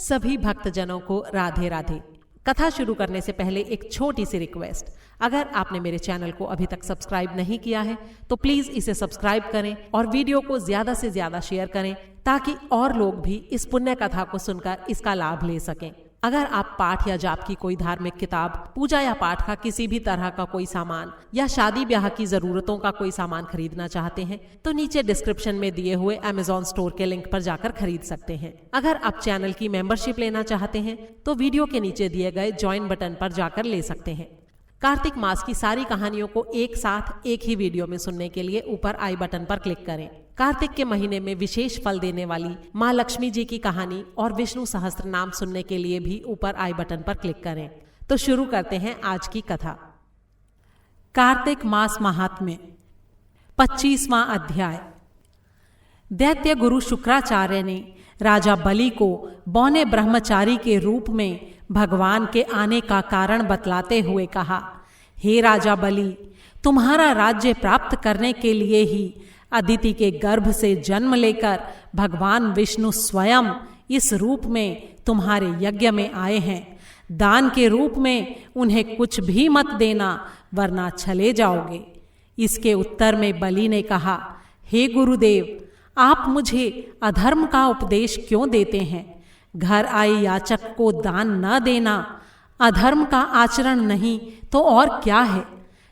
सभी भक्तजनों को राधे राधे। कथा शुरू करने से पहले एक छोटी सी रिक्वेस्ट, अगर आपने मेरे चैनल को अभी तक सब्सक्राइब नहीं किया है तो प्लीज इसे सब्सक्राइब करें और वीडियो को ज्यादा से ज्यादा शेयर करें ताकि और लोग भी इस पुण्य कथा को सुनकर इसका लाभ ले सकें। अगर आप पाठ या जाप की कोई धार्मिक किताब, पूजा या पाठ का किसी भी तरह का कोई सामान या शादी ब्याह की जरूरतों का कोई सामान खरीदना चाहते हैं तो नीचे डिस्क्रिप्शन में दिए हुए अमेज़न स्टोर के लिंक पर जाकर खरीद सकते हैं। अगर आप चैनल की मेंबरशिप लेना चाहते हैं तो वीडियो के नीचे दिए गए ज्वाइन बटन पर जाकर ले सकते हैं। कार्तिक मास की सारी कहानियों को एक साथ एक ही वीडियो में सुनने के लिए ऊपर आई बटन पर क्लिक करें। कार्तिक के महीने में विशेष फल देने वाली माँ लक्ष्मी जी की कहानी और विष्णु सहस्त्र नाम सुनने के लिए भी ऊपर आई बटन पर क्लिक करें। तो शुरू करते हैं आज की कथा। कार्तिक मास महात्म्य 25वां अध्याय। दैत्य गुरु शुक्राचार्य ने राजा बलि को बौने ब्रह्मचारी के रूप में भगवान के आने का कारण बतलाते हुए कहा, हे राजा बलि, तुम्हारा राज्य प्राप्त करने के लिए ही अदिति के गर्भ से जन्म लेकर भगवान विष्णु स्वयं इस रूप में तुम्हारे यज्ञ में आए हैं। दान के रूप में उन्हें कुछ भी मत देना वरना चले जाओगे। इसके उत्तर में बलि ने कहा, हे गुरुदेव, आप मुझे अधर्म का उपदेश क्यों देते हैं? घर आए याचक को दान न देना अधर्म का आचरण नहीं तो और क्या है?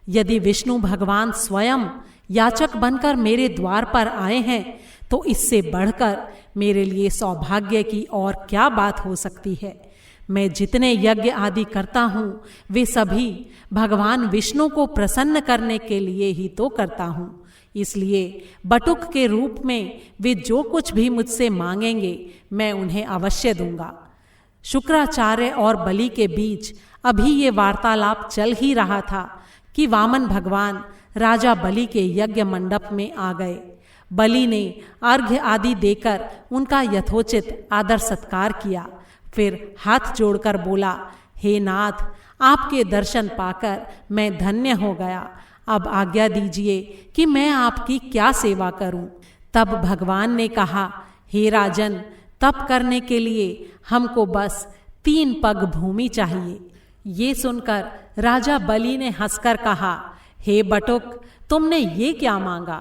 यदि विष्णु भगवान स्वयं याचक बनकर मेरे द्वार पर आए हैं तो इससे बढ़कर मेरे लिए सौभाग्य की और क्या बात हो सकती है। मैं जितने यज्ञ आदि करता हूँ वे सभी भगवान विष्णु को प्रसन्न करने के लिए ही तो करता हूँ। इसलिए बटुक के रूप में वे जो कुछ भी मुझसे मांगेंगे मैं उन्हें अवश्य दूंगा। शुक्राचार्य और बलि के बीच अभी ये वार्तालाप चल ही रहा था कि वामन भगवान राजा बलि के यज्ञ मंडप में आ गए। बलि ने अर्घ्य आदि देकर उनका यथोचित आदर सत्कार किया। फिर हाथ जोड़कर बोला, हे नाथ, आपके दर्शन पाकर मैं धन्य हो गया। अब आज्ञा दीजिए कि मैं आपकी क्या सेवा करूं। तब भगवान ने कहा, हे राजन, तप करने के लिए हमको बस 3 पग भूमि चाहिए। ये सुनकर राजा बलि ने हंसकर कहा, हे बटुक, तुमने ये क्या मांगा?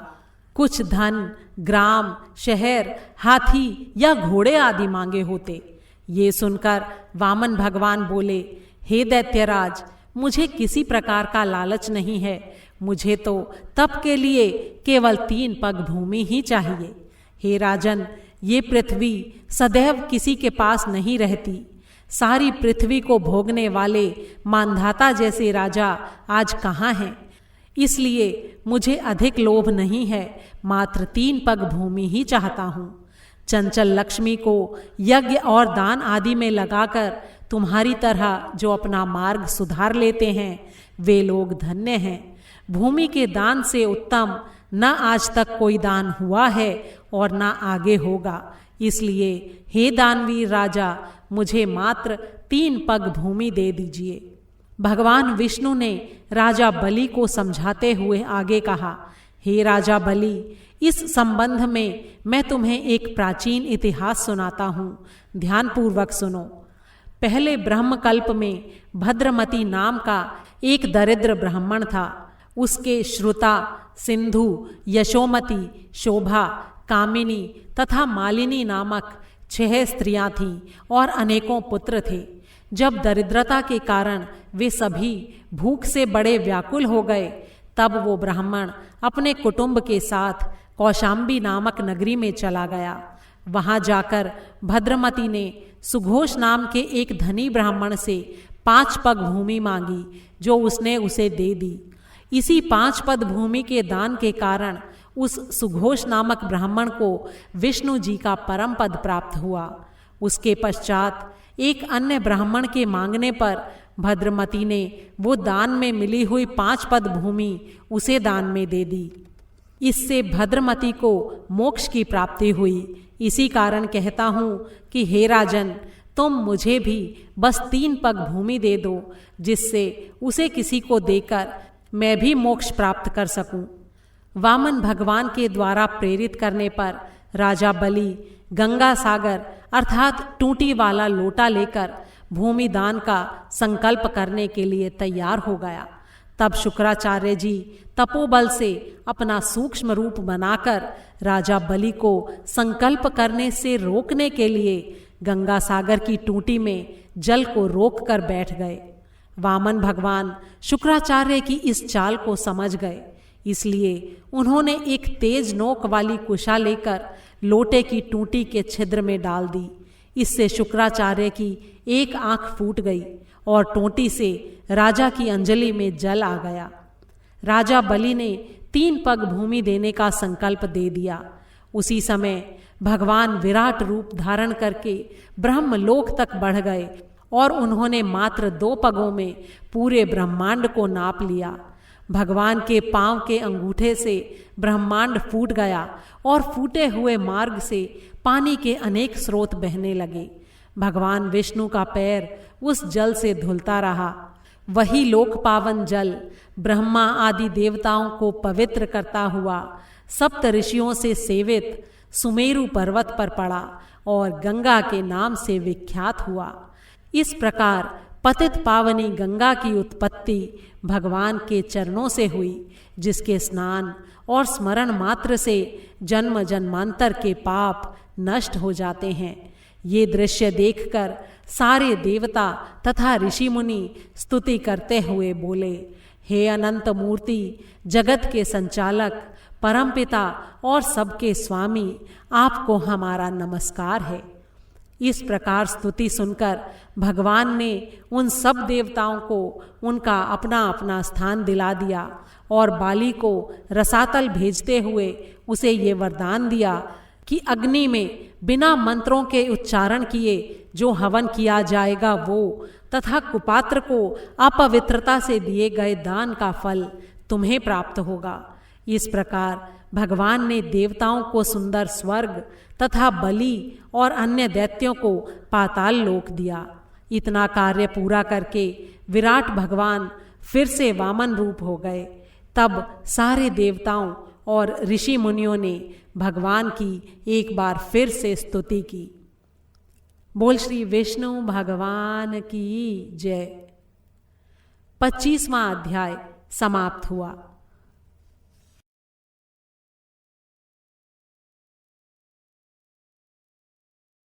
कुछ धन, ग्राम, शहर, हाथी या घोड़े आदि मांगे होते। ये सुनकर वामन भगवान बोले, हे दैत्यराज, मुझे किसी प्रकार का लालच नहीं है। मुझे तो तप के लिए केवल 3 पग भूमि ही चाहिए। हे राजन, ये पृथ्वी सदैव किसी के पास नहीं रहती। सारी पृथ्वी को भोगने वाले मानधाता जैसे राजा आज कहाँ हैं? इसलिए मुझे अधिक लोभ नहीं है, मात्र 3 पग भूमि ही चाहता हूँ। चंचल लक्ष्मी को यज्ञ और दान आदि में लगाकर तुम्हारी तरह जो अपना मार्ग सुधार लेते हैं वे लोग धन्य हैं। भूमि के दान से उत्तम न आज तक कोई दान हुआ है और न आगे होगा। इसलिए हे दानवीर राजा, मुझे मात्र 3 पग भूमि दे दीजिए। भगवान विष्णु ने राजा बलि को समझाते हुए आगे कहा, हे राजा बलि, इस संबंध में मैं तुम्हें एक प्राचीन इतिहास सुनाता हूँ, ध्यानपूर्वक सुनो। पहले ब्रह्मकल्प में भद्रमती नाम का एक दरिद्र ब्राह्मण था। उसके श्रुता, सिंधु, यशोमती, शोभा, कामिनी तथा मालिनी नामक 6 स्त्रियां थीं और अनेकों पुत्र थे। जब दरिद्रता के कारण वे सभी भूख से बड़े व्याकुल हो गए तब वो ब्राह्मण अपने कुटुंब के साथ कौशाम्बी नामक नगरी में चला गया। वहां जाकर भद्रमती ने सुघोष नाम के एक धनी ब्राह्मण से 5 पग भूमि मांगी, जो उसने उसे दे दी। इसी 5 पद भूमि के दान के कारण उस सुघोष नामक ब्राह्मण को विष्णु जी का परम पद प्राप्त हुआ। उसके पश्चात एक अन्य ब्राह्मण के मांगने पर भद्रमती ने वो दान में मिली हुई 5 पद भूमि उसे दान में दे दी। इससे भद्रमती को मोक्ष की प्राप्ति हुई। इसी कारण कहता हूँ कि हे राजन, तुम मुझे भी बस 3 पग भूमि दे दो, जिससे उसे किसी को देकर मैं भी मोक्ष प्राप्त कर सकूं। वामन भगवान के द्वारा प्रेरित करने पर राजा बलि गंगा सागर अर्थात टूटी वाला लोटा लेकर भूमि दान का संकल्प करने के लिए तैयार हो गया। तब शुक्राचार्य जी तपोबल से अपना सूक्ष्म रूप बनाकर राजा बलि को संकल्प करने से रोकने के लिए गंगा सागर की टूटी में जल को रोक कर बैठ गए। वामन भगवान शुक्राचार्य की इस चाल को समझ गए, इसलिए उन्होंने एक तेज नोक वाली कुशा लेकर लोटे की टूटी के छिद्र में डाल दी। इससे शुक्राचार्य की एक आंख फूट गई और टूटी से राजा की अंजलि में जल आ गया। राजा बलि ने 3 पग भूमि देने का संकल्प दे दिया। उसी समय भगवान विराट रूप धारण करके ब्रह्मलोक तक बढ़ गए और उन्होंने मात्र 2 पगों में पूरे ब्रह्मांड को नाप लिया। भगवान के पांव के अंगूठे से ब्रह्मांड फूट गया और फूटे हुए मार्ग से पानी के अनेक स्रोत बहने लगे। भगवान विष्णु का पैर उस जल से धुलता रहा। वही लोक पावन जल ब्रह्मा आदि देवताओं को पवित्र करता हुआ सप्त ऋषियों से सेवित सुमेरु पर्वत पर पड़ा और गंगा के नाम से विख्यात हुआ। इस प्रकार पतित पावनी गंगा की उत्पत्ति भगवान के चरणों से हुई, जिसके स्नान और स्मरण मात्र से जन्म जन्मांतर के पाप नष्ट हो जाते हैं। ये दृश्य देखकर सारे देवता तथा ऋषि मुनि स्तुति करते हुए बोले, हे अनंत मूर्ति, जगत के संचालक, परमपिता और सबके स्वामी, आपको हमारा नमस्कार है। इस प्रकार स्तुति सुनकर भगवान ने उन सब देवताओं को उनका अपना अपना स्थान दिला दिया और बाली को रसातल भेजते हुए उसे ये वरदान दिया कि अग्नि में बिना मंत्रों के उच्चारण किए जो हवन किया जाएगा वो तथा कुपात्र को अपवित्रता से दिए गए दान का फल तुम्हें प्राप्त होगा। इस प्रकार भगवान ने देवताओं को सुंदर स्वर्ग तथा बलि और अन्य दैत्यों को पाताल लोक दिया। इतना कार्य पूरा करके विराट भगवान फिर से वामन रूप हो गए। तब सारे देवताओं और ऋषि मुनियों ने भगवान की एक बार फिर से स्तुति की। बोल श्री विष्णु भगवान की जय। 25वां अध्याय समाप्त हुआ।